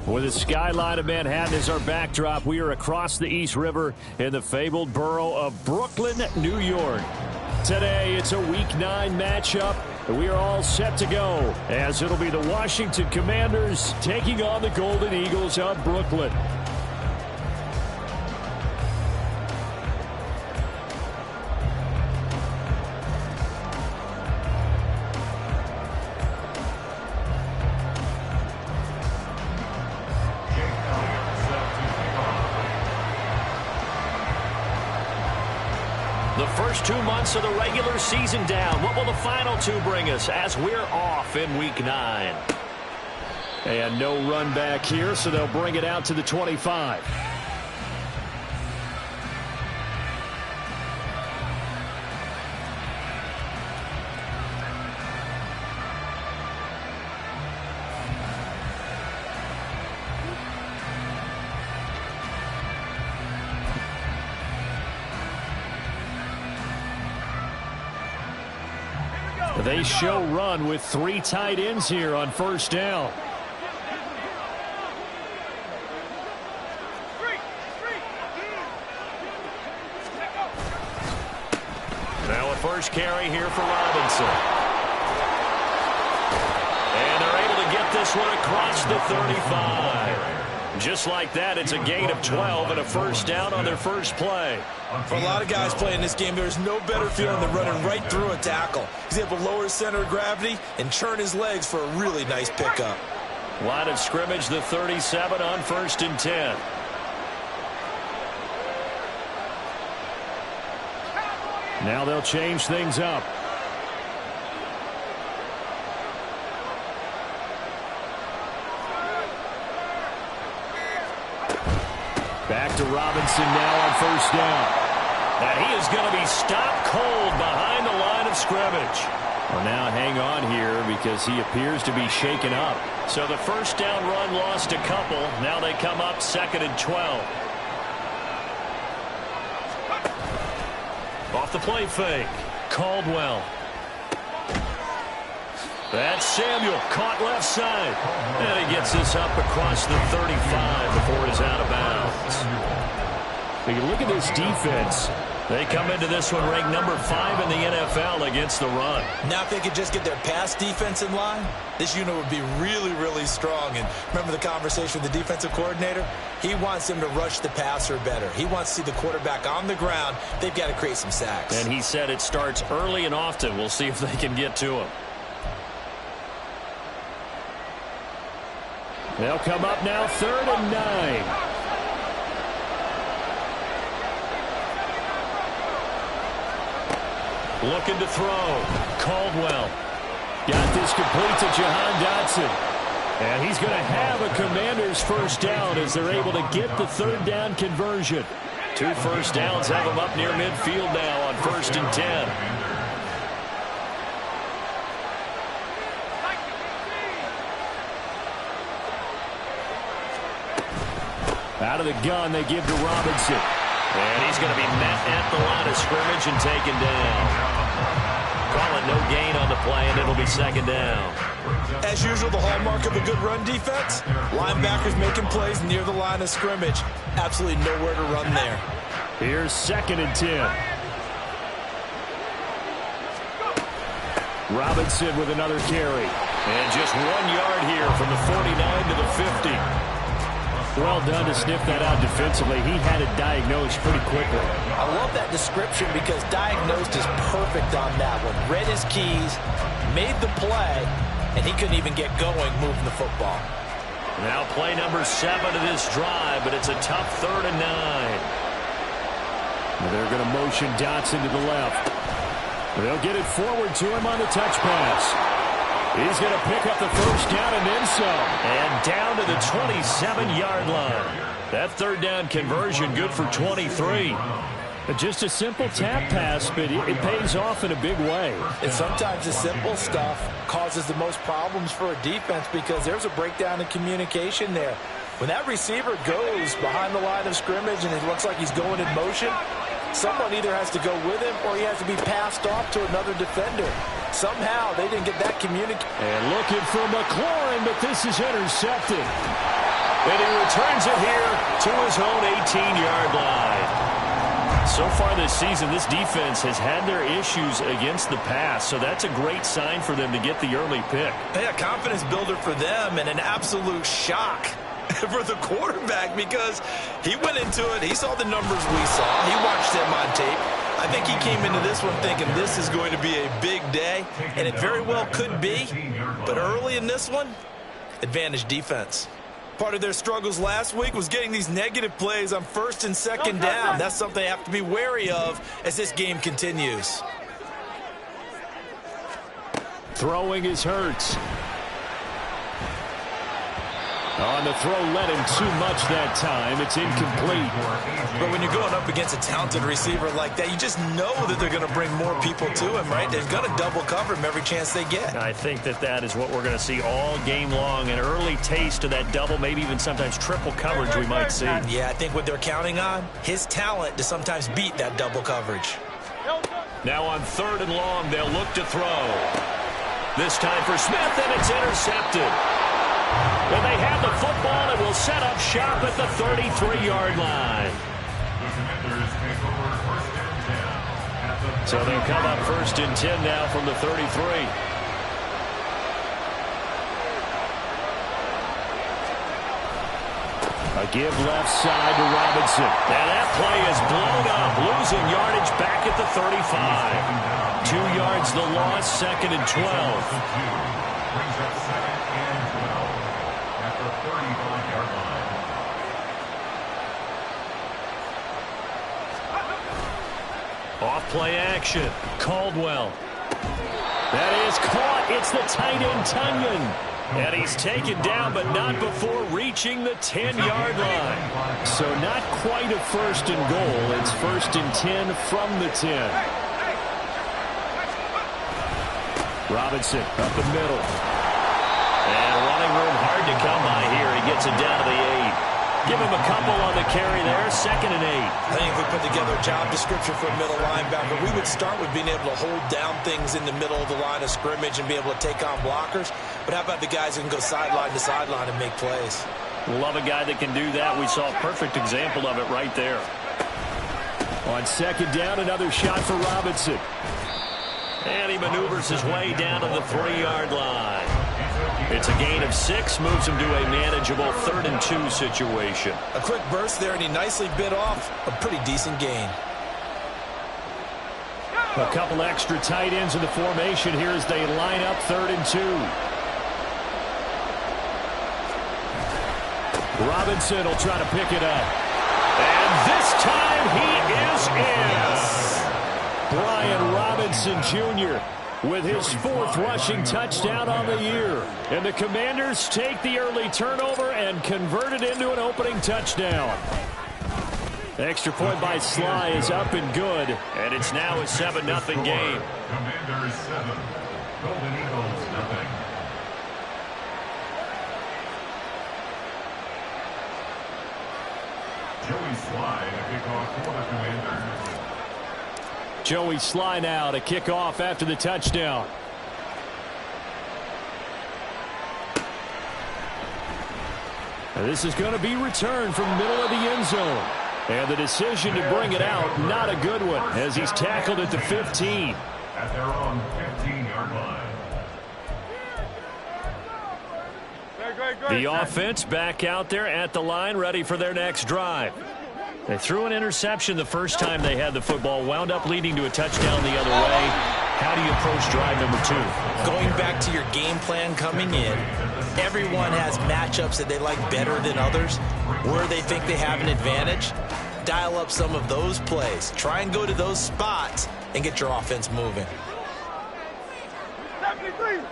With the skyline of Manhattan as our backdrop, we are across the East River in the fabled borough of Brooklyn, New York. Today, it's a Week 9 matchup, and we are all set to go, as it'll be the Washington Commanders taking on the Golden Eagles of Brooklyn. The first 2 months of the regular season down. What will the final 2 bring us as we're off in Week 9? And no run back here, so they'll bring it out to the 25. They show run with 3 tight ends here on first down. Now a first carry here for Robinson. And they're able to get this one across the 35. Just like that, it's a gain of 12 and a first down on their first play. For a lot of guys playing this game, there's no better feeling than running right through a tackle. He's able to lower his center of gravity and churn his legs for a really nice pickup. Line of scrimmage, the 37 on 1st and 10. Now they'll change things up. Back to Robinson now on first down. And he is going to be stopped cold behind the line of scrimmage. Well, now hang on here because he appears to be shaken up. So the first down run lost a couple. Now they come up 2nd and 12. Off the play fake. Caldwell. That's Samuel, caught left side. And he gets this up across the 35 before it is out of bounds. When you look at this defense, they come into this one ranked number 5 in the NFL against the run. Now if they could just get their pass defense in line, this unit would be really, really strong. And remember the conversation with the defensive coordinator? He wants them to rush the passer better. He wants to see the quarterback on the ground. They've got to create some sacks. And he said it starts early and often. We'll see if they can get to him. They'll come up now 3rd and 9. Looking to throw. Caldwell. Got this complete to Jahan Dotson. And he's going to have a Commanders first down as they're able to get the 3rd down conversion. 2 first downs have them up near midfield now on 1st and 10. Out of the gun, they give to Robinson. And he's going to be met at the line of scrimmage and taken down. Call it no gain on the play, and it'll be 2nd down. As usual, the hallmark of a good run defense, linebackers making plays near the line of scrimmage. Absolutely nowhere to run there. Here's 2nd and 10. Robinson with another carry. And just 1 yard here from the 49 to the 50. Well done to sniff that out defensively. He had it diagnosed pretty quickly. I love that description because diagnosed is perfect on that one. Read his keys, made the play, and he couldn't even get going moving the football. Now play number 7 of this drive, but it's a tough 3rd and 9. They're going to motion Dotson to the left. They'll get it forward to him on the touch pass. He's going to pick up the first down and then some. And down to the 27-yard line. That 3rd down conversion good for 23. Just a simple tap pass, but it pays off in a big way. And sometimes the simple stuff causes the most problems for a defense because there's a breakdown in communication there. When that receiver goes behind the line of scrimmage and it looks like he's going in motion, someone either has to go with him or he has to be passed off to another defender. Somehow they didn't get that communication. And looking for McLaurin, but this is intercepted. And he returns it here to his own 18-yard line. So far this season, this defense has had their issues against the pass, so that's a great sign for them to get the early pick. Yeah, confidence builder for them and an absolute shock for the quarterback because he went into it. He saw the numbers we saw. He watched them on tape. I think he came into this one thinking this is going to be a big day, and it very well could be. But early in this one, advantage defense. Part of their struggles last week was getting these negative plays on first and second down. That's something they have to be wary of as this game continues. Throwing is Hurts. On the throw, led him too much that time. It's incomplete. But when you're going up against a talented receiver like that, you just know that they're going to bring more people to him, right? They're going to double cover him every chance they get. I think that is what we're going to see all game long. An early taste of that double, maybe even sometimes triple coverage we might see. Yeah, I think what they're counting on, his talent to sometimes beat that double coverage. Now on 3rd and long, they'll look to throw. This time for Smith, and it's intercepted. And they have the football and will set up shop at the 33-yard line. So they'll come up 1st and 10 now from the 33. A give left side to Robinson. And that play is blown up, losing yardage back at the 35. 2 yards the loss, 2nd and 12. Brings up 2nd and 12 at the 35-yard line. Off play action. Caldwell. That is caught. It's the tight end Tunyon. And he's taken down, but not before reaching the 10-yard line. So not quite a 1st and goal. It's 1st and 10 from the 10. Robinson up the middle. And running room hard to come by here. He gets it down to the 8. Give him a couple on the carry there. 2nd and 8. I think if we put together a job description for a middle linebacker, we would start with being able to hold down things in the middle of the line of scrimmage and be able to take on blockers. But how about the guys who can go sideline to sideline and make plays? Love a guy that can do that. We saw a perfect example of it right there. On 2nd down, another shot for Robinson. And he maneuvers his way down to the 3-yard line. It's a gain of 6, moves him to a manageable 3rd and 2 situation. A quick burst there, and he nicely bit off a pretty decent gain. A couple extra tight ends in the formation here as they line up 3rd and 2. Robinson will try to pick it up. And this time he is in. Brian Robinson Jr. with his 4th rushing touchdown on the year. And the Commanders take the early turnover and convert it into an opening touchdown. Extra point by Sly is up and good. And it's now a 7-0 game. Commanders 7, Golden Eagles 0. Joey Sly to kick off for the Commanders. Joey Sly now to kick off after the touchdown. And this is going to be returned from middle of the end zone. And the decision to bring it out, not a good one, as he's tackled at the 15. At their own 15-yard line. The offense back out there at the line, ready for their next drive. They threw an interception the first time they had the football, wound up leading to a touchdown the other way. How do you approach drive number 2? Going back to your game plan coming in, everyone has matchups that they like better than others, where they think they have an advantage. Dial up some of those plays. Try and go to those spots and get your offense moving. 73.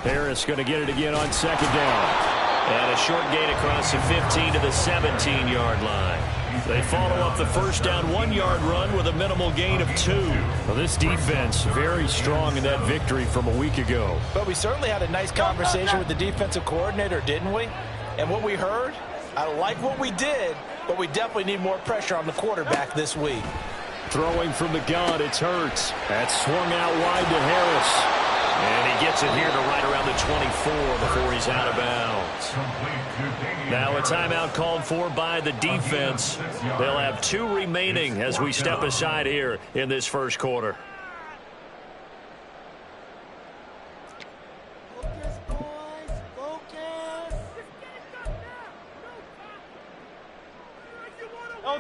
Harris going to get it again on 2nd down. And a short gain across the 15 to the 17-yard line. They follow up the first down 1-yard run with a minimal gain of 2. Well, this defense very strong in that victory from a week ago. But we certainly had a nice conversation with the defensive coordinator, didn't we? And what we heard, I like what we did, but we definitely need more pressure on the quarterback this week. Throwing from the gun, it's Hurts. That's swung out wide to Harris. And he gets it here to right around the 24 before he's out of bounds. Now a timeout called for by the defense. They'll have 2 remaining as we step aside here in this first quarter.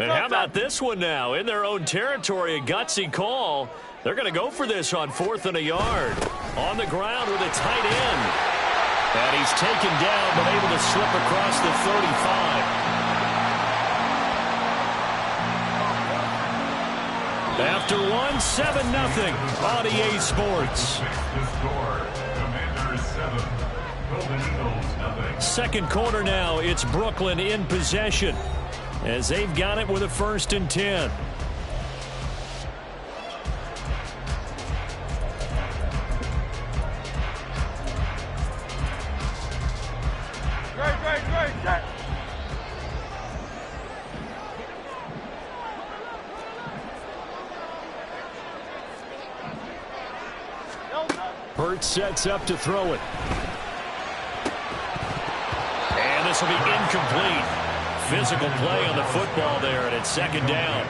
And how about this one now? In their own territory, a gutsy call. They're going to go for this on 4th and a yard. On the ground with a tight end. And he's taken down, but able to slip across the 35. After 1, 7-0 on EA Sports. Second quarter now, it's Brooklyn in possession, as they've got it with a 1st and 10. Hurts sets up to throw it. And this will be incomplete. Physical play on the football there, and it's 2nd down.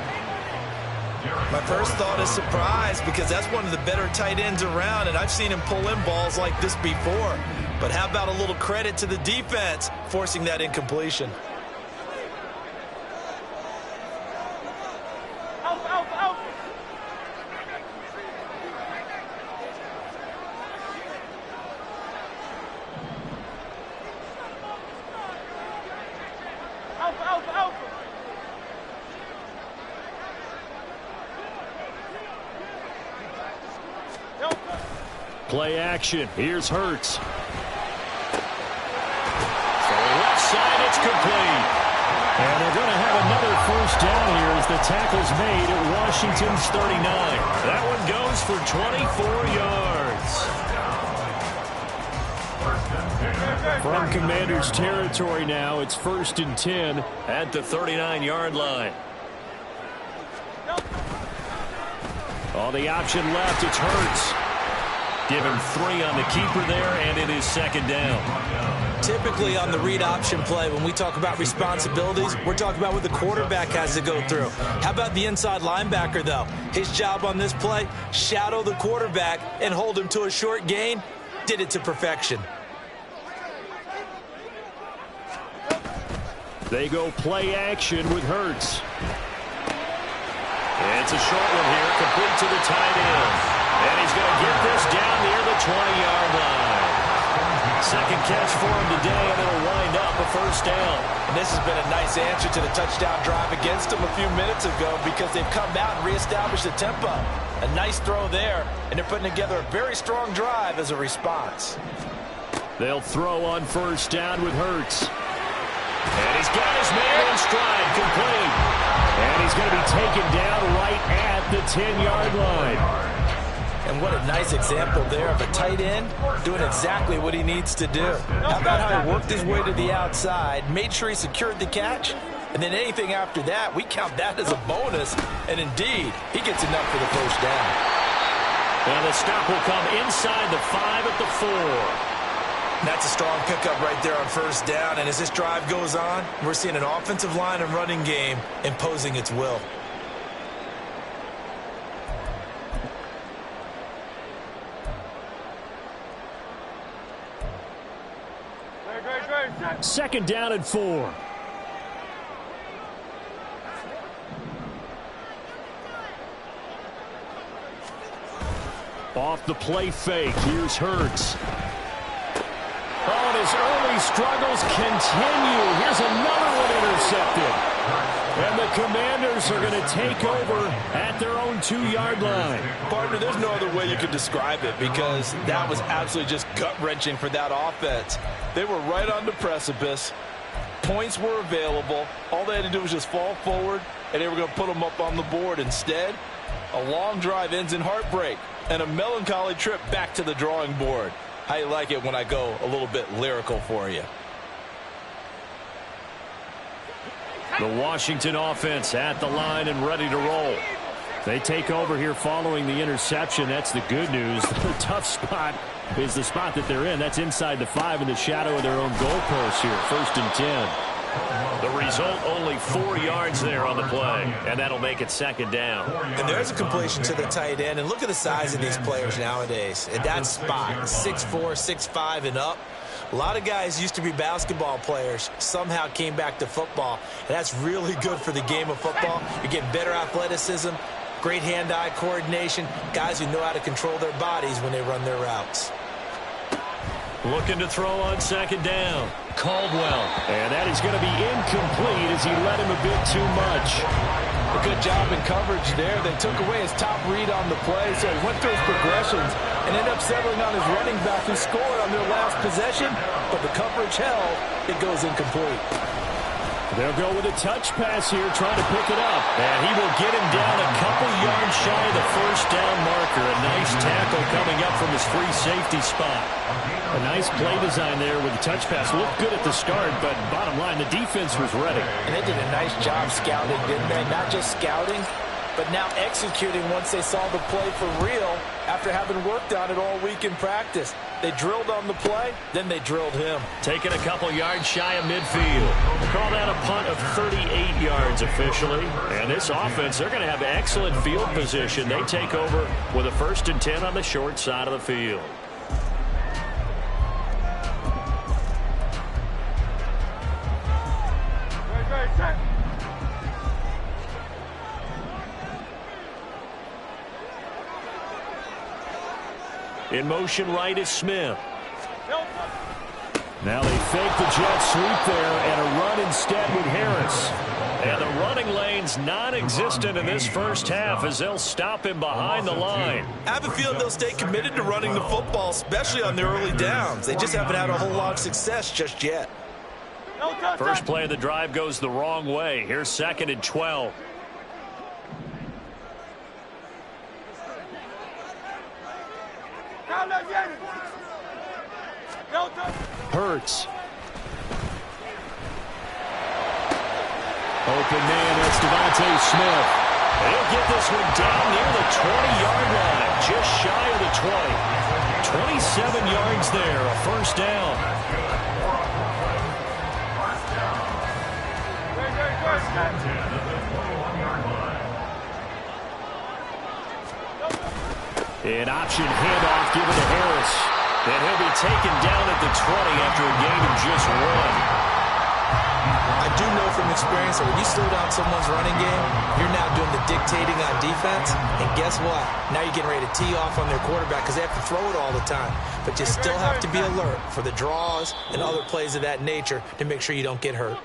My first thought is surprise, because that's one of the better tight ends around, and I've seen him pull in balls like this before. But how about a little credit to the defense forcing that incompletion? Play action. Here's Hurts. For the left side, it's complete. And they're going to have another 1st down here as the tackle's made at Washington's 39. That one goes for 24 yards. From Commanders territory now, it's 1st and 10 at the 39-yard line. On the option left, it's Hurts. Give him 3 on the keeper there, and it is 2nd down. Typically on the read option play, when we talk about responsibilities, we're talking about what the quarterback has to go through. How about the inside linebacker, though? His job on this play, shadow the quarterback and hold him to a short gain. Did it to perfection. They go play action with Hurts. It's a short one here, complete to the tight end. And he's going to get this down near the 20-yard line. 2nd catch for him today, and it'll wind up a 1st down. And this has been a nice answer to the touchdown drive against them a few minutes ago, because they've come out and reestablished the tempo. A nice throw there, and they're putting together a very strong drive as a response. They'll throw on 1st down with Hurts. And he's got his man in stride, complete. And he's going to be taken down right at the 10-yard line. And what a nice example there of a tight end doing exactly what he needs to do. How about how he worked his way to the outside, made sure he secured the catch, and then anything after that, we count that as a bonus. And indeed, he gets enough for the 1st down. And the stop will come inside the 5 at the 4. That's a strong pickup right there on 1st down. And as this drive goes on, we're seeing an offensive line and running game imposing its will. 2nd down and 4. Off the play fake, here's Hurts. Oh, and his early struggles continue. Here's another one intercepted. And the Commanders are going to take over at their own 2-yard line. Partner, there's no other way you could describe it, because that was absolutely just gut-wrenching for that offense. They were right on the precipice. Points were available. All they had to do was just fall forward, and they were going to put them up on the board. Instead, a long drive ends in heartbreak and a melancholy trip back to the drawing board. How you like it when I go a little bit lyrical for you? The Washington offense at the line and ready to roll. They take over here following the interception. That's the good news. The tough spot is the spot that they're in. That's inside the 5 in the shadow of their own goalpost here. 1st and 10. The result, only 4 yards there on the play, and that'll make it 2nd down. And there's a completion to the tight end, and look at the size of these players nowadays. At that spot, 6'4", 6'5", and up. A lot of guys used to be basketball players, somehow came back to football, and that's really good for the game of football. You're getting better athleticism, great hand-eye coordination, guys who know how to control their bodies when they run their routes. Looking to throw on 2nd down. Caldwell. And that is going to be incomplete as he led him a bit too much. A good job in coverage there. They took away his top read on the play, so he went through his progressions and ended up settling on his running back who scored on their last possession, but the coverage held. It goes incomplete. They'll go with a touch pass here, trying to pick it up. And he will get him down a couple yards shy of the 1st down marker. A nice tackle coming up from his free safety spot. A nice play design there with the touch pass. Looked good at the start, but bottom line, the defense was ready. And they did a nice job scouting, didn't they? Not just scouting, but now executing once they saw the play for real after having worked on it all week in practice. They drilled on the play, then they drilled him. Taking a couple yards shy of midfield. Call that a punt of 38 yards officially. And this offense, they're going to have excellent field position. They take over with a 1st and 10 on the short side of the field. In motion right is Smith. Now they fake the jet sweep there and a run instead with Harris. And the running lane's non-existent in this 1st half as they'll stop him behind the line. I have a feeling they'll stay committed to running the football, especially on their early downs. They just haven't had a whole lot of success just yet. First play of the drive goes the wrong way. Here's 2nd and 12. Hurts. Open man, that's Devontae Smith. He'll get this one down near the 20-yard line, just shy of the 20. 27 yards there, a 1st down. An option handoff given to Harris. And he'll be taken down at the 20 after a gain of just 1. I do know from experience that when you slow down someone's running game, you're now doing the dictating on defense. And guess what? Now you're getting ready to tee off on their quarterback because they have to throw it all the time. But you still have to be alert for the draws and other plays of that nature to make sure you don't get hurt.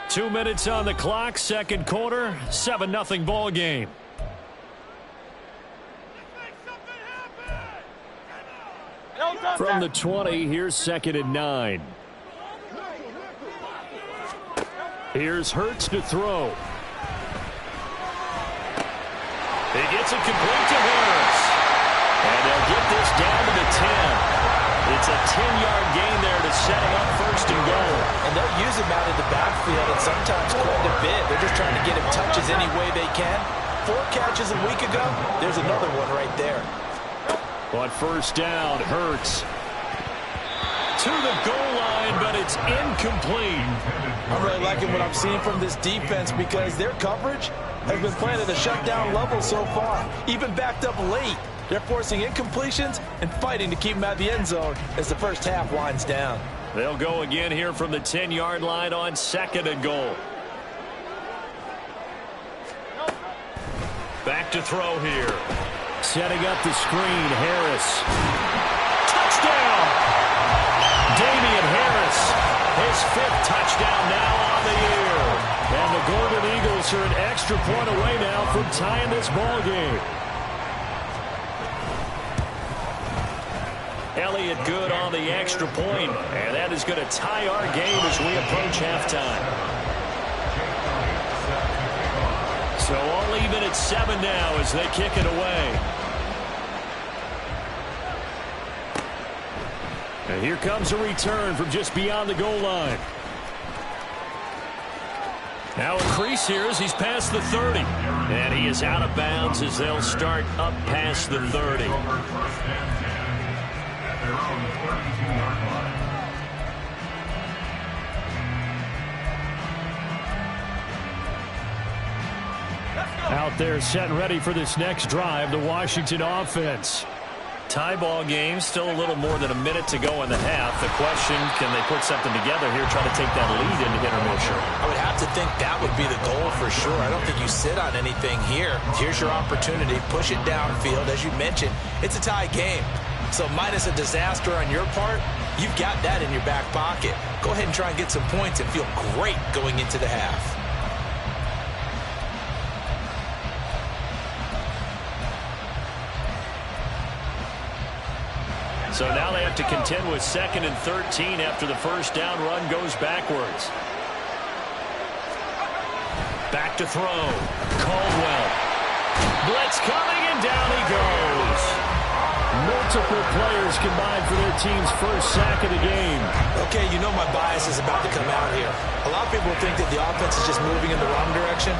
2 minutes on the clock, 2nd quarter, 7-0 ball game. From the 20, here's 2nd and 9. Here's Hurts to throw. He gets it complete to Harris. And they'll get this down to the 10. It's a 10-yard gain there to set him up 1st and goal. And they'll use him out of the backfield and sometimes quite a bit. They're just trying to get him touches any way they can. 4 catches a week ago. There's another one right there. On 1st down, Hurts to the goal line, but it's incomplete. I'm really liking what I'm seeing from this defense because their coverage has been playing at a shutdown level so far. Even backed up late, they're forcing incompletions and fighting to keep them out of the end zone as the 1st half winds down. They'll go again here from the 10-yard line on 2nd and goal. Back to throw here. Setting up the screen, Harris. Touchdown! Damian Harris, his 5th touchdown now on the year. And the Golden Eagles are an extra point away now from tying this ball game. Elliott good on the extra point, and that is going to tie our game as we approach halftime. So all even at 7 now as they kick it away. And here comes a return from just beyond the goal line. Now a crease here as he's past the 30. And he is out of bounds as they'll start up past the 30. 32-yard line. Out there set and ready for this next drive, the Washington offense. Tie ball game, still a little more than a minute to go in the half. The question, can they put something together here, try to take that lead into intermission? I would have to think that would be the goal for sure. I don't think you sit on anything here. Here's your opportunity. Push it downfield. As you mentioned, it's a tie game. So minus a disaster on your part, you've got that in your back pocket. Go ahead and try and get some points and feel great going into the half. So now they have to contend with 2nd and 13 after the first down run goes backwards. Back to throw. Caldwell. Blitz coming, and down he goes. Multiple players combined for their team's first sack of the game. Okay, you know my bias is about to come out here. A lot of people think that the offense is just moving in the wrong direction.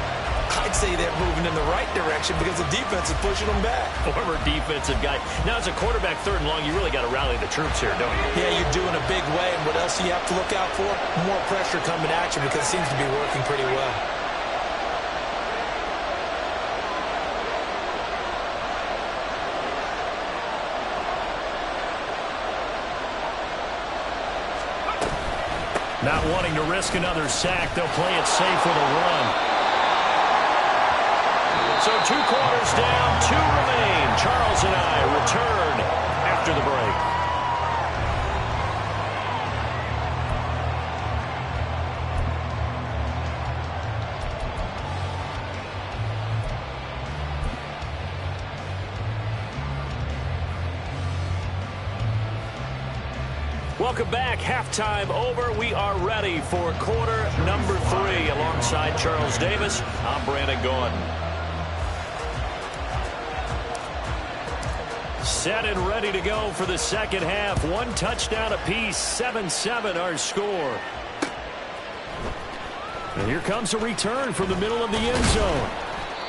I'd say they're moving in the right direction because the defense is pushing them back. Former defensive guy. Now, as a quarterback, 3rd and long, you really got to rally the troops here, don't you? Yeah, you do in a big way. And what else do you have to look out for? More pressure coming at you because it seems to be working pretty well. Not wanting to risk another sack, they'll play it safe with a run. So 2 quarters down, 2 remain. Charles and I return after the break. Welcome back. Halftime over. We are ready for quarter number 3. Alongside Charles Davis, I'm Brandon Gordon. Set and ready to go for the second half. 1 touchdown apiece. 7-7 our score. And here comes a return from the middle of the end zone.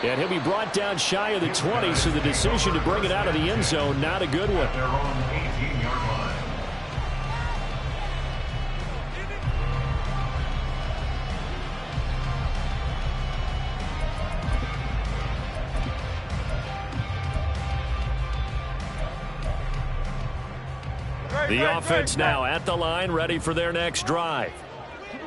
And he'll be brought down shy of the 20, so the decision to bring it out of the end zone, not a good one. Their own 18-yard line. The offense now at the line, ready for their next drive.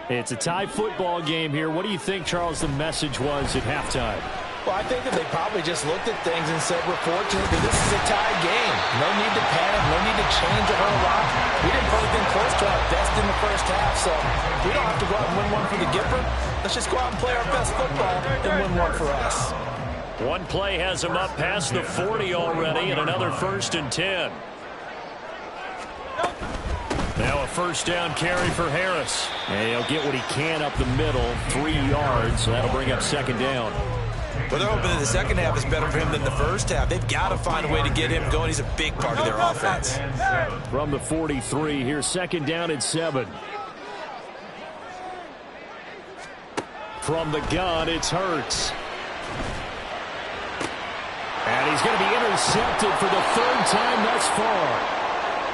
It's a tie football game here. What do you think, Charles, the message was at halftime? Well, I think that they probably just looked at things and said, we're fortunate that this is a tie game. No need to panic, no need to change a whole lot. We didn't play anything close to our best in the first half, so we don't have to go out and win one for the Gipper. Let's just go out and play our best football and win one for us. One play has him up past the 40 already, and another 1st and 10. Now a first down carry for Harris. And he'll get what he can up the middle, 3 yards, so that'll bring up 2nd down. Well, they're hoping that the second half is better for him than the first half. They've got to find a way to get him going. He's a big part of their offense. From the 43, here's 2nd down and 7. From the gun, it's Hurts. And he's going to be intercepted for the 3rd time thus far.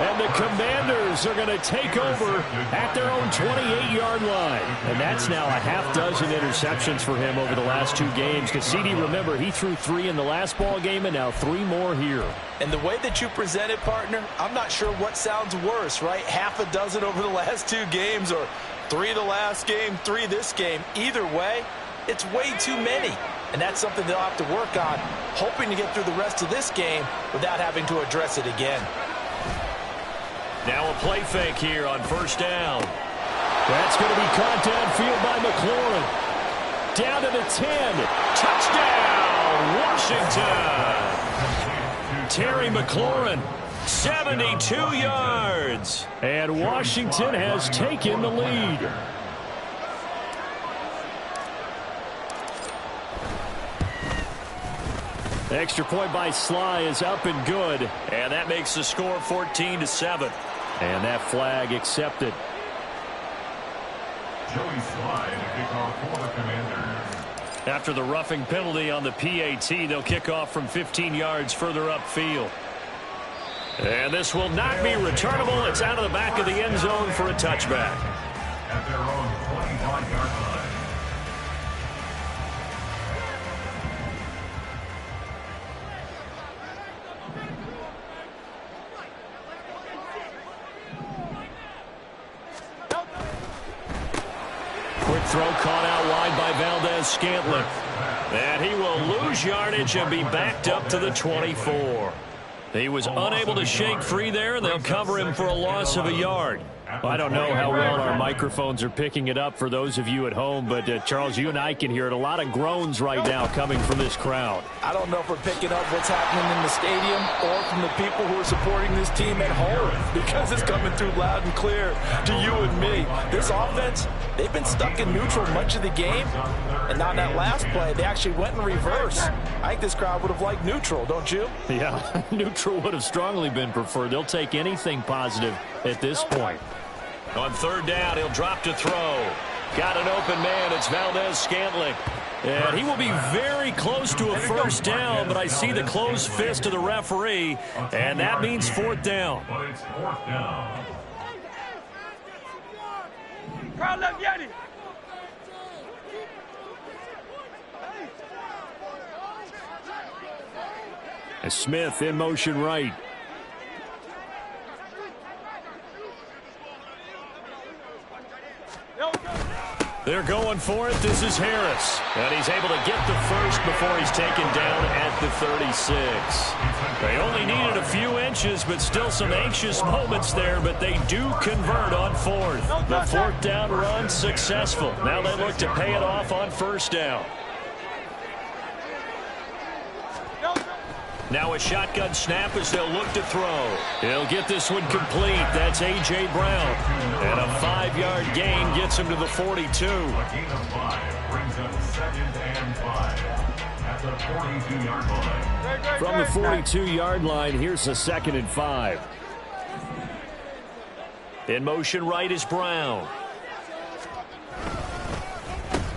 And the Commanders are going to take over at their own 28-yard line. And that's now a half dozen interceptions for him over the last 2 games. Because, CD, remember, he threw 3 in the last ball game and now 3 more here. And the way that you present it, partner, I'm not sure what sounds worse, right? Half a dozen over the last 2 games or 3 the last game, 3 this game. Either way, it's way too many. And that's something they'll have to work on, hoping to get through the rest of this game without having to address it again. Now a play fake here on 1st down. That's going to be caught downfield by McLaurin. Down to the 10. Touchdown, Washington. Terry McLaurin, 72 yards. And Washington has taken the lead. The extra point by Sly is up and good. And that makes the score 14-7. And that flag accepted. Joey Sly, the kickoff for the Commanders. After the roughing penalty on the PAT, they'll kick off from 15 yards further upfield. And this will not be returnable. It's out of the back of the end zone for a touchback. At their own 25-yard line. Quick throw caught out wide by Valdes-Scantling. And he will lose yardage and be backed up to the 24. He was unable to shake free there, and they'll cover him for a loss of a yard. I don't know how well our microphones are picking it up for those of you at home, but Charles, you and I can hear it. A lot of groans right now coming from this crowd. I don't know if we're picking up what's happening in the stadium or from the people who are supporting this team at home, because it's coming through loud and clear to you and me. This offense, they've been stuck in neutral much of the game, and on that last play, they actually went in reverse. I think this crowd would have liked neutral, don't you? Yeah, neutral would have strongly been preferred. They'll take anything positive at this point. On third down, he'll drop to throw. Got an open man. It's Valdes-Scantling. And he will be very close to a first down, but I see the closed fist of the referee, and that means fourth down. But it's fourth down. And Smith in motion right. They're going for it. This is Harris. And he's able to get the first before he's taken down at the 36. They only needed a few inches, but still some anxious moments there, but they do convert on fourth. The fourth down run successful. Now they look to pay it off on first down. Now a shotgun snap as they'll look to throw. He'll get this one complete. That's A.J. Brown. And a 5-yard gain gets him to the 42. A gain of 5 brings up 2nd and 5 at the 42-yard line. From the 42-yard line, here's a 2nd and 5. In motion right is Brown.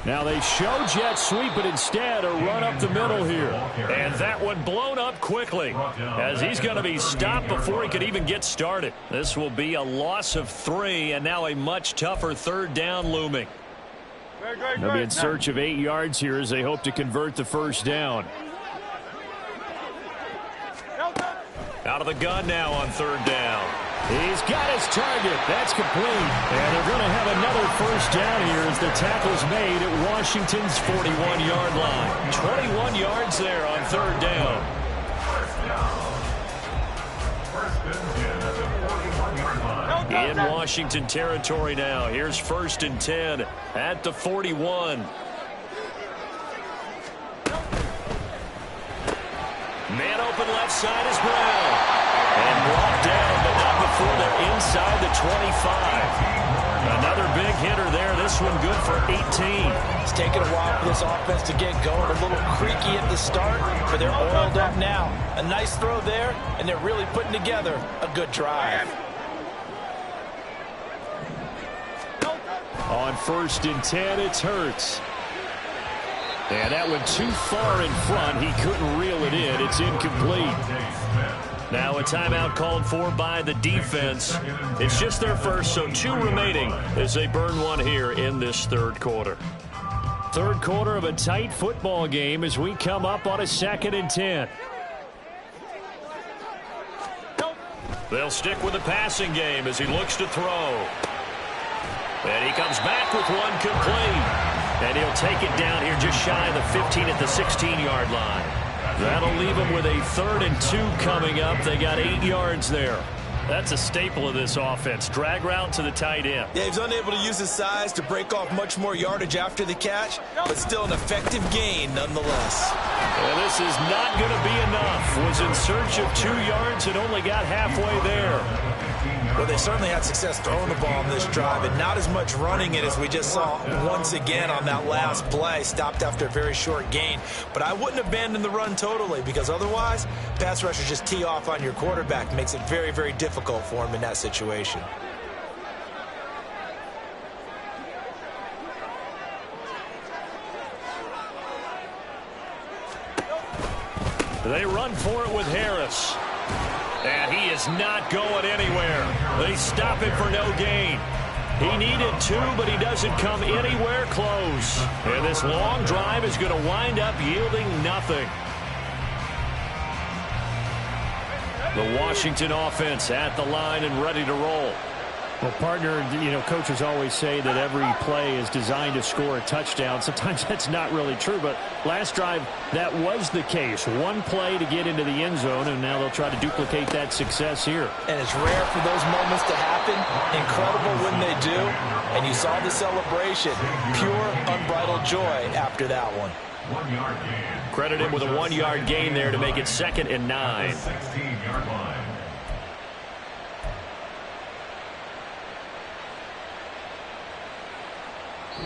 Now they show jet sweep, but instead a run up the middle here. And that one blown up quickly as he's going to be stopped before he could even get started. This will be a loss of 3, and now a much tougher third down looming. They'll be in search of 8 yards here as they hope to convert the first down. Out of the gun now on third down. He's got his target. That's complete. And they're going to have another first down here as the tackle's made at Washington's 41-yard line. 21 yards there on third down. In Washington territory now. Here's 1st and 10 at the 41. Man open left side is Brown. And brought down, but not before they're inside the 25. Another big hitter there. This one good for 18. It's taken a while for this offense to get going. A little creaky at the start, but they're oiled up now. A nice throw there, and they're really putting together a good drive. On 1st and 10, it's Hurts. And that one too far in front. He couldn't reel it in. It's incomplete. Now a timeout called for by the defense. It's just their first, so 2 remaining as they burn one here in this third quarter. Third quarter of a tight football game as we come up on a 2nd and 10. They'll stick with the passing game as he looks to throw. And he comes back with one complete. And he'll take it down here just shy of the 15 at the 16-yard line. That'll leave them with a 3rd and 2 coming up. They got 8 yards there. That's a staple of this offense. Drag route to the tight end. Yeah, he's unable to use his size to break off much more yardage after the catch, but still an effective gain nonetheless. And this is not going to be enough. Was in search of 2 yards and only got halfway there. Well, they certainly had success throwing the ball on this drive, and not as much running it as we just saw once again on that last play. Stopped after a very short gain. But I wouldn't abandon the run totally, because otherwise, pass rushers just tee off on your quarterback. Makes it very, very difficult for him in that situation. They run for it with Harris. And he is not going anywhere. They stop him for no gain. He needed 2, but he doesn't come anywhere close. And this long drive is going to wind up yielding nothing. The Washington offense at the line and ready to roll. Well, partner, coaches always say that every play is designed to score a touchdown. Sometimes that's not really true, but last drive, that was the case. One play to get into the end zone, and now they'll try to duplicate that success here. And it's rare for those moments to happen. Incredible when they do. And you saw the celebration. Pure, unbridled joy after that one. 1 yard gain. Credit him with a 1-yard gain there to make it 2nd and 9. 16-yard line.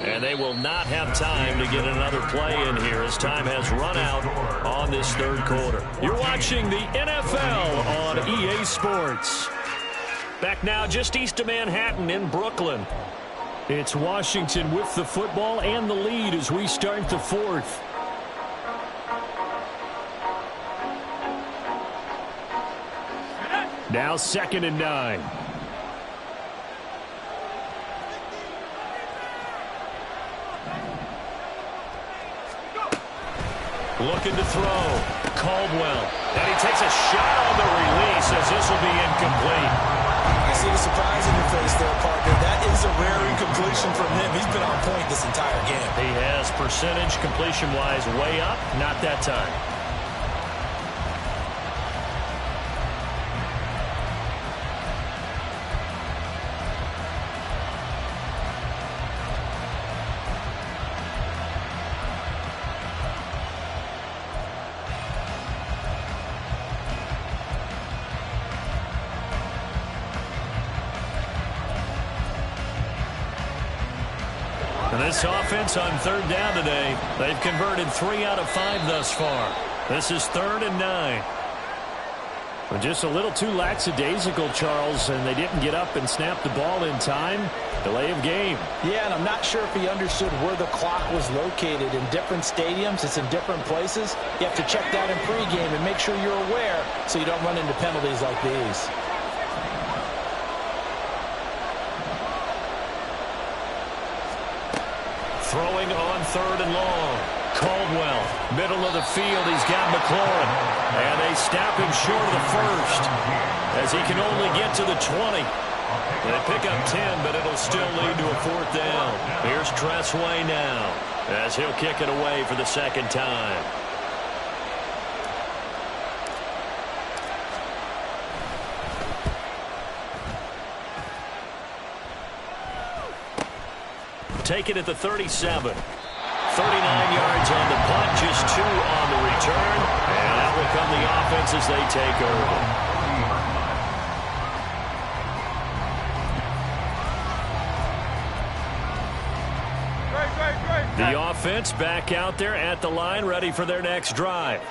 And they will not have time to get another play in here as time has run out on this 3rd quarter. You're watching the NFL on EA Sports. Back now just east of Manhattan in Brooklyn. It's Washington with the football and the lead as we start the 4th. Now 2nd and 9. Looking to throw. Caldwell. And he takes a shot on the release as this will be incomplete. I see the surprise in your face there, partner. That is a rare incompletion from him. He's been on point this entire game. He has percentage completion-wise way up. Not that time. And this offense on 3rd down today, they've converted 3 out of 5 thus far. This is 3rd and 9. Well, just a little too lackadaisical, Charles, and they didn't get up and snap the ball in time. Delay of game. Yeah, and I'm not sure if he understood where the clock was located. In different stadiums, it's in different places. You have to check that in pregame and make sure you're aware so you don't run into penalties like these. Throwing on 3rd and long. Caldwell, middle of the field. He's got McLaurin. And they stop him short of the 1st as he can only get to the 20. They pick up 10, but it'll still lead to a 4th down. Here's Tressway now as he'll kick it away for the 2nd time. Take it at the 37. 39 yards on the punt, just 2 on the return. And out will come the offense as they take over. The offense back out there at the line, ready for their next drive.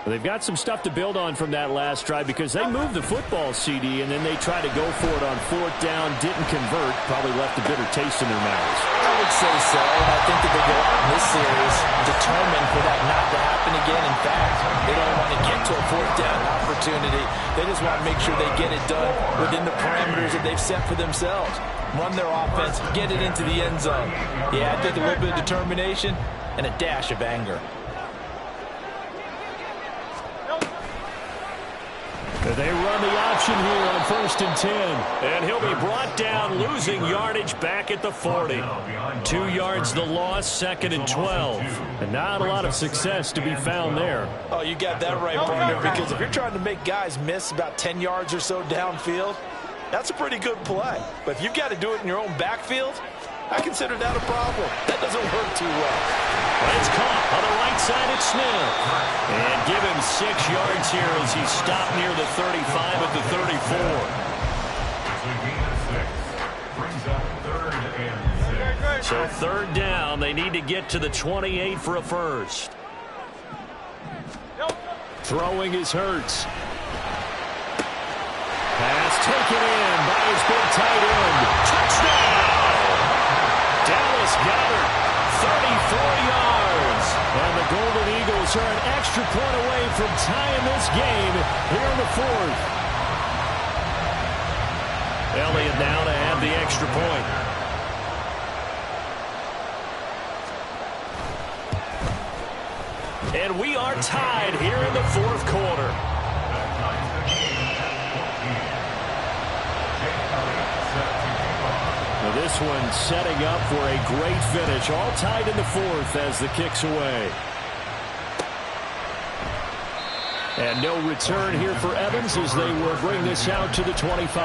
Well, they've got some stuff to build on from that last drive because they moved the football, CD, and then they tried to go for it on 4th down, didn't convert, probably left a bitter taste in their mouths. I would say so, and I think that they go out in this series determined for that not to happen again. In fact, they don't want to get to a 4th down opportunity. They just want to make sure they get it done within the parameters that they've set for themselves. Run their offense, get it into the end zone. Yeah, I think a little bit of determination and a dash of anger. They run the option here on 1st and 10. And he'll be brought down, losing yardage back at the 40. 2 yards the loss, 2nd and 12. And not a lot of success to be found there. Oh, you got that right, partner, because if you're trying to make guys miss about 10 yards or so downfield, that's a pretty good play. But if you've got to do it in your own backfield, I consider that a problem. That doesn't work too well. But it's caught on the right side at Smith. And give him 6 yards here as he stopped near the 35 at the 34. So 3rd down, they need to get to the 28 for a first. Throwing is Hurts. Pass taken in by his big tight end. Touchdown! Dallas Goedert, 34 yards. And the Golden Eagles are an extra point away from tying this game here in the 4th. Elliott now to add the extra point. And we are tied here in the fourth quarter. Now this one setting up for a great finish. All tied in the fourth as the kick's away. And no return here for Evans as they will bring this out to the 25.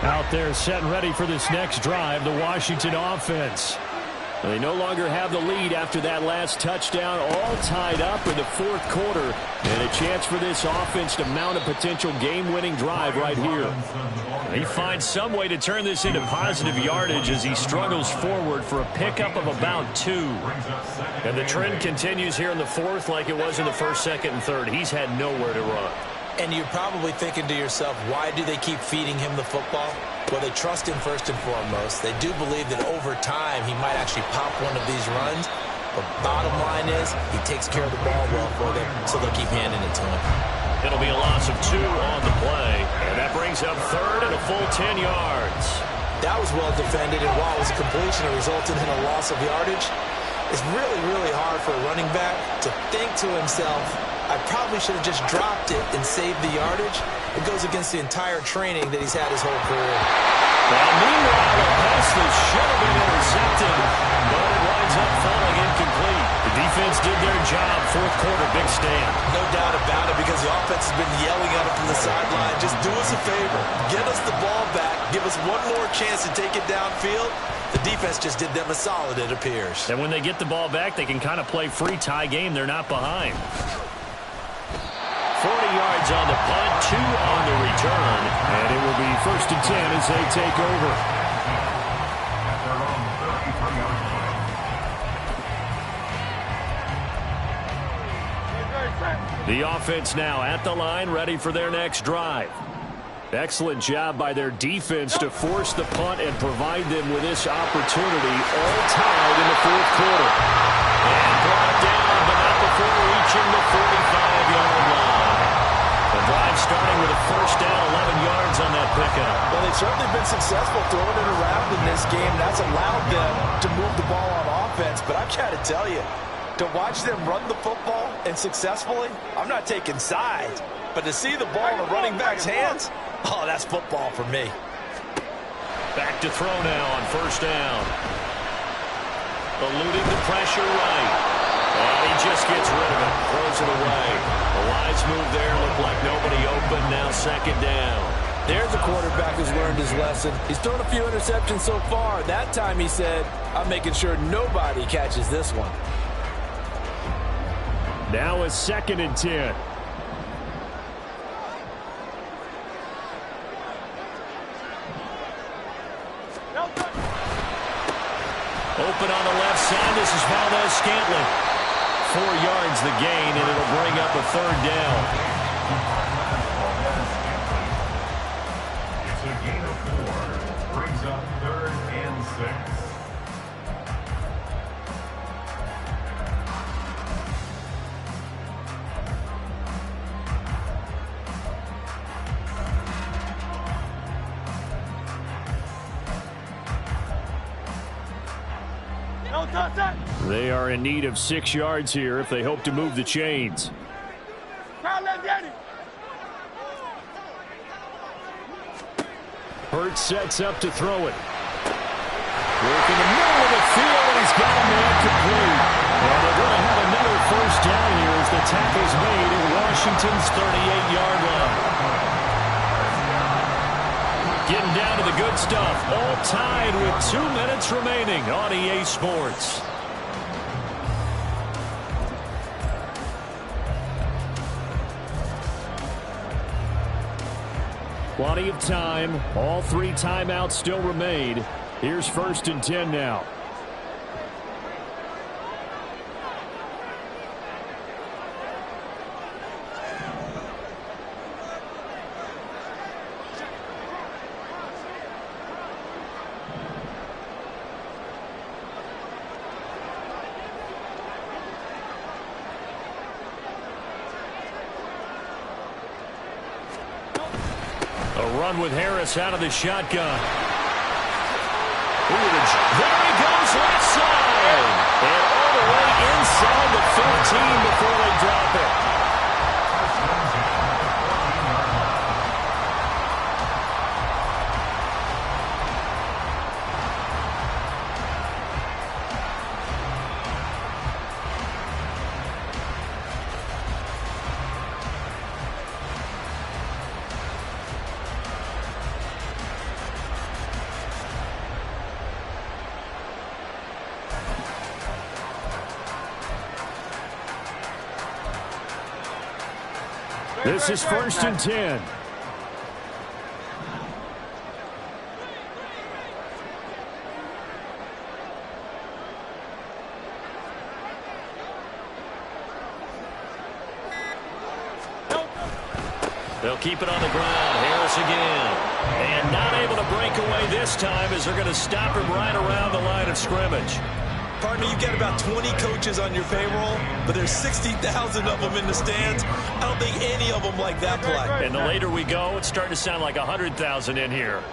Out there set and ready for this next drive, the Washington offense. They no longer have the lead after that last touchdown, all tied up in the fourth quarter. And a chance for this offense to mount a potential game-winning drive right here. He finds some way to turn this into positive yardage as he struggles forward for a pickup of about 2. And the trend continues here in the fourth like it was in the first, second, and third. He's had nowhere to run. And you're probably thinking to yourself, why do they keep feeding him the football? Well, they trust him first and foremost. They do believe that over time he might actually pop one of these runs. But bottom line is he takes care of the ball well for them, so they'll keep handing it to him. It'll be a loss of 2 on the play. And that brings up third and a full 10 yards. That was well defended, and while it was a completion, it resulted in a loss of yardage. It's really, really hard for a running back to think to himself, I probably should have just dropped it and saved the yardage. It goes against the entire training that he's had his whole career. Well, meanwhile, a pass that should have been intercepted, but it winds up falling incomplete. The defense did their job. Fourth quarter, big stand. No doubt about it, because the offense has been yelling at him from the sideline. Just do us a favor. Get us the ball back. Give us one more chance to take it downfield. The defense just did them a solid, it appears. And when they get the ball back, they can kind of play free tie game. They're not behind. 40 yards on the punt, 2 on the return. And it will be 1st and 10 as they take over. The offense now at the line, ready for their next drive. Excellent job by their defense to force the punt and provide them with this opportunity, all tied in the fourth quarter. And brought down, but not before reaching the 45-yard line. The drive starting with a first down, 11 yards on that pickup. Well, they've certainly been successful throwing it around in this game. That's allowed them to move the ball on offense. But I've got to tell you, to watch them run the football and successfully, I'm not taking sides. But to see the ball in the running back's hands, oh, that's football for me. Back to throw now on first down. Eluding the pressure right. And he just gets rid of it. Throws it away. A wise move there. Looked like nobody open. Now second down. There's a quarterback who's learned his lesson. He's thrown a few interceptions so far. That time he said, I'm making sure nobody catches this one. Now a 2nd and 10. Open on the left side. This is Valdez-Scantling. 4 yards the gain, and it'll bring up a third down. It's a gain of 4. Brings up 3rd and 6. They are in need of 6 yards here if they hope to move the chains. Hurts sets up to throw it. Work in the middle of the field, and he's got a man complete. And they're going to have another first down here as the tackle's made at Washington's 38-yard line. Getting down to the good stuff. All tied with 2 minutes remaining on EA Sports. Plenty of time. All 3 timeouts still remain. Here's 1st and 10 now. They'll run with Harris out of the shotgun. There he goes, left side. And all the way inside the 15 before they drop it. This is 1st and 10. They'll keep it on the ground. Harris again. And not able to break away this time as they're going to stop him right around the line of scrimmage. Partner, you get about 20 coaches on your payroll, but there's 60,000 of them in the stands. I don't think any of them like that play. And the later we go, it's starting to sound like 100,000 in here.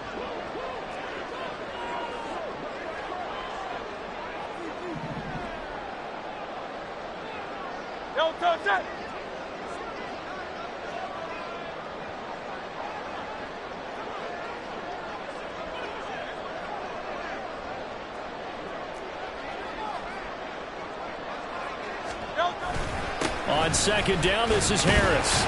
On 2nd down, this is Harris.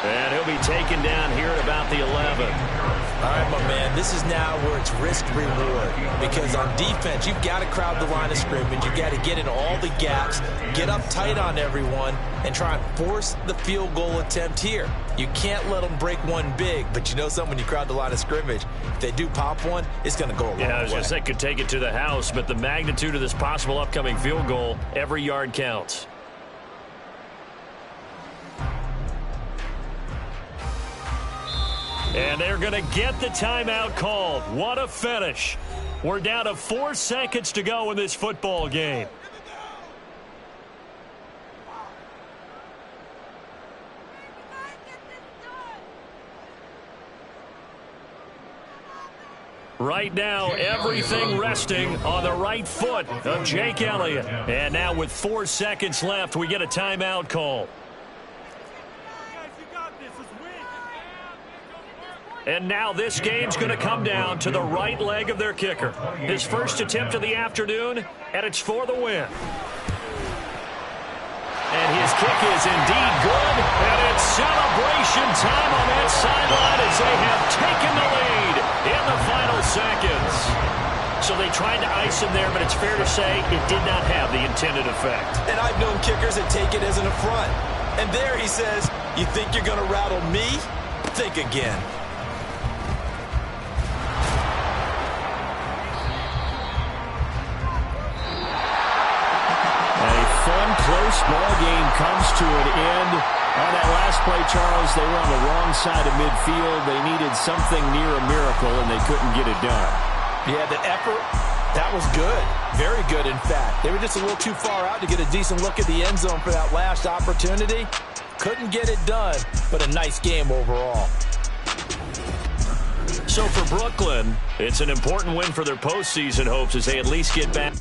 And he'll be taken down here at about the 11. All right, my man, this is now where it's risk-reward. Because on defense, you've got to crowd the line of scrimmage. You've got to get in all the gaps, get up tight on everyone, and try and force the field goal attempt here. You can't let them break one big, but you know something, when you crowd the line of scrimmage, if they do pop one, it's going to go a long way. Yeah, I was going to say could take it to the house, but the magnitude of this possible upcoming field goal, every yard counts. And they're going to get the timeout called. What a finish. We're down to 4 seconds to go in this football game. Right now, everything resting on the right foot of Jake Elliott. And now with 4 seconds left, we get a timeout call. And now this game's going to come down to the right leg of their kicker. His first attempt of the afternoon, and it's for the win. And his kick is indeed good, and it's celebration time on that sideline as they have taken the lead in the final seconds. So they tried to ice him there, but it's fair to say it did not have the intended effect. And I've known kickers that take it as an affront. And there he says, you think you're going to rattle me? Think again. Close ball game comes to an end. On that last play, Charles, they were on the wrong side of midfield. They needed something near a miracle, and they couldn't get it done. Yeah, the effort, that was good. Very good, in fact. They were just a little too far out to get a decent look at the end zone for that last opportunity. Couldn't get it done, but a nice game overall. So for Brooklyn, it's an important win for their postseason hopes as they at least get back.